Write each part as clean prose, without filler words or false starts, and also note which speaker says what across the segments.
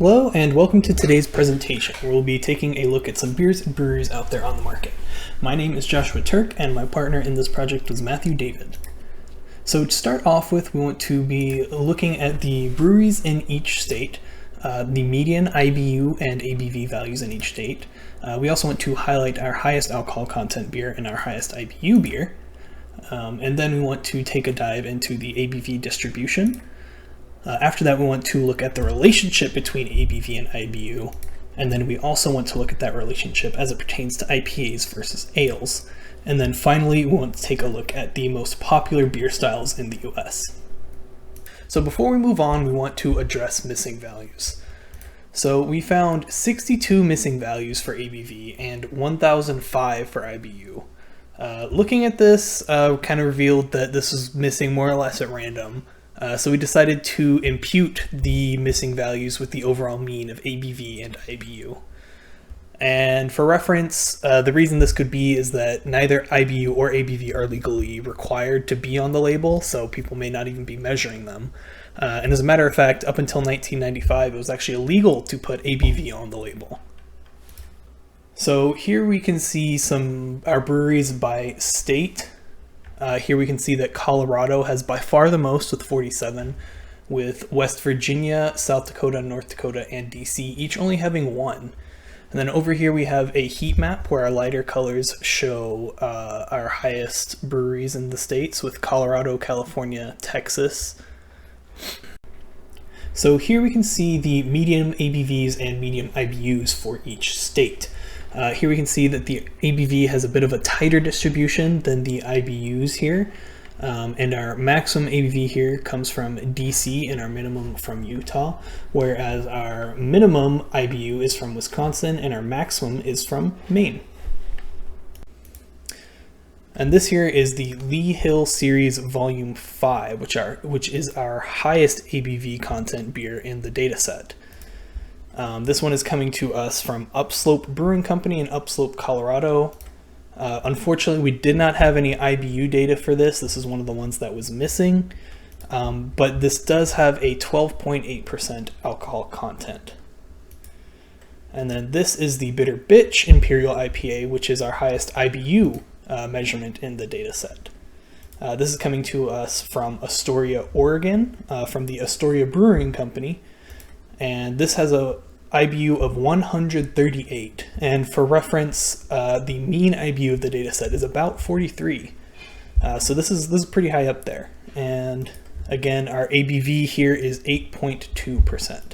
Speaker 1: Hello and welcome to today's presentation, where we'll be taking a look at some beers and breweries out there on the market. My name is Joshua Turk and my partner in this project was Matthew David. So to start off with, we want to be looking at the breweries in each state, the median IBU and ABV values in each state. We also want to highlight our highest alcohol content beer and our highest IBU beer. And then we want to take a dive into the ABV distribution. After that, we want to look at the relationship between ABV and IBU, and then we also want to look at that relationship as it pertains to IPAs versus ales. And then finally, we want to take a look at the most popular beer styles in the US. So before we move on, we want to address missing values. So we found 62 missing values for ABV and 1,005 for IBU. Looking at this kind of revealed that this was missing more or less at random. So we decided to impute the missing values with the overall mean of ABV and IBU. And for reference, the reason this could be is that neither IBU or ABV are legally required to be on the label, so people may not even be measuring them. And as a matter of fact, up until 1995, it was actually illegal to put ABV on the label. So here we can see our breweries by state. Here we can see that Colorado has by far the most with 47, with West Virginia, South Dakota, North Dakota, and DC each only having 1. And then over here we have a heat map where our lighter colors show our highest breweries in the states, with Colorado, California, Texas. So here we can see the medium ABVs and medium IBUs for each state. Here we can see that the ABV has a bit of a tighter distribution than the IBUs here, and our maximum ABV here comes from DC and our minimum from Utah, whereas our minimum IBU is from Wisconsin and our maximum is from Maine. And this here is the Lee Hill Series Volume 5, which is our highest ABV content beer in the data set. This one is coming to us from Upslope Brewing Company in Upslope, Colorado. Unfortunately, we did not have any IBU data for this. This is one of the ones that was missing, but this does have a 12.8% alcohol content. And then this is the Bitter Bitch Imperial IPA, which is our highest IBU measurement in the data set. This is coming to us from Astoria, Oregon, from the Astoria Brewing Company. And this has a IBU of 138, and for reference, the mean IBU of the dataset is about 43. So this is pretty high up there. And again, our ABV here is 8.2%.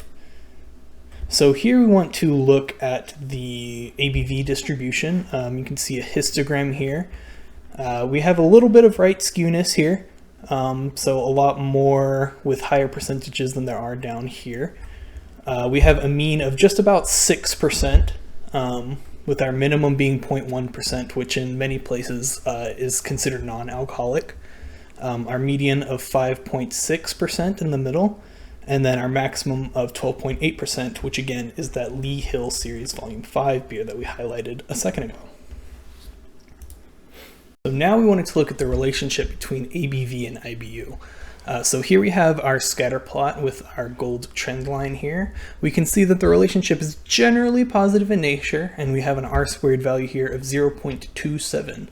Speaker 1: So here we want to look at the ABV distribution. You can see a histogram here. We have a little bit of right skewness here, so a lot more with higher percentages than there are down here. We have a mean of just about 6%, with our minimum being 0.1%, which in many places is considered non-alcoholic. Our median of 5.6% in the middle, and then our maximum of 12.8%, which again is that Lee Hill Series Volume 5 beer that we highlighted a second ago. So now we wanted to look at the relationship between ABV and IBU. So here we have our scatter plot with our gold trend line here. We can see that the relationship is generally positive in nature, and we have an R-squared value here of 0.27,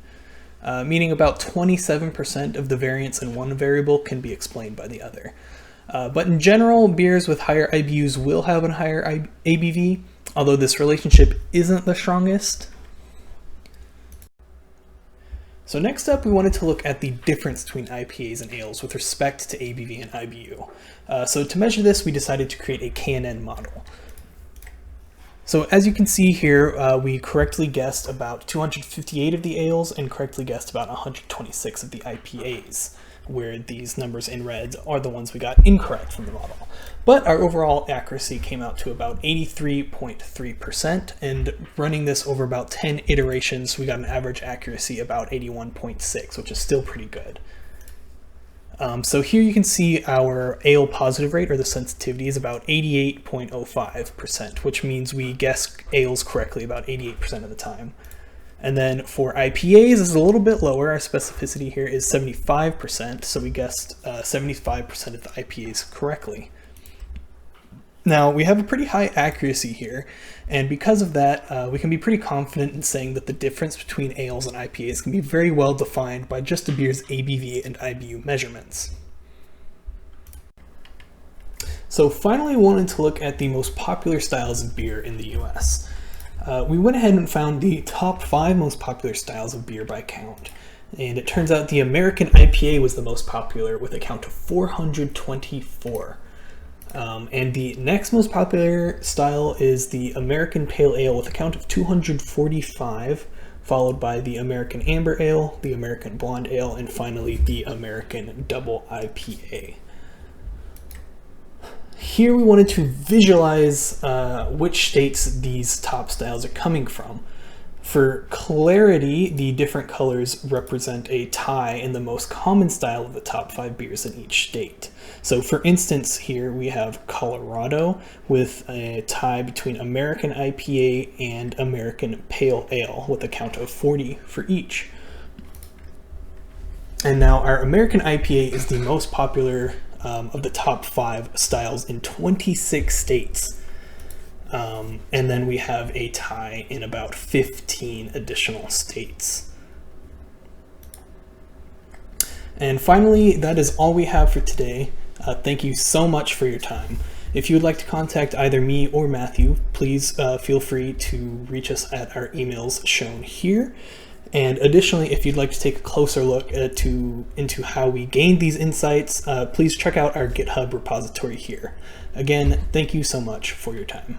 Speaker 1: meaning about 27% of the variance in one variable can be explained by the other. But in general, beers with higher IBUs will have a higher ABV, although this relationship isn't the strongest. So next up, we wanted to look at the difference between IPAs and ales with respect to ABV and IBU. So to measure this, we decided to create a K&N model. So as you can see here, we correctly guessed about 258 of the ales and correctly guessed about 126 of the IPAs, where these numbers in red are the ones we got incorrect from the model. But our overall accuracy came out to about 83.3%, and running this over about 10 iterations, we got an average accuracy about 81.6, which is still pretty good. So here you can see our ale positive rate, or the sensitivity, is about 88.05%, which means we guess ales correctly about 88% of the time. And then for IPAs, this is a little bit lower. Our specificity here is 75%, so we guessed 75% of the IPAs correctly. Now, we have a pretty high accuracy here, and because of that, we can be pretty confident in saying that the difference between ales and IPAs can be very well defined by just a beer's ABV and IBU measurements. So finally, we wanted to look at the most popular styles of beer in the US. We went ahead and found the top 5 most popular styles of beer by count. And it turns out the American IPA was the most popular with a count of 424. And the next most popular style is the American Pale Ale with a count of 245, followed by the American Amber Ale, the American Blonde Ale, and finally the American Double IPA. Here we wanted to visualize which states these top styles are coming from. For clarity, the different colors represent a tie in the most common style of the top 5 beers in each state. So for instance, here we have Colorado with a tie between American IPA and American Pale Ale with a count of 40 for each. And now our American IPA is the most popular of the top 5 styles in 26 states. And then we have a tie in about 15 additional states. And finally, that is all we have for today. Thank you so much for your time. If you would like to contact either me or Matthew, please feel free to reach us at our emails shown here. And additionally, if you'd like to take a closer look into how we gained these insights, please check out our GitHub repository here. Again, thank you so much for your time.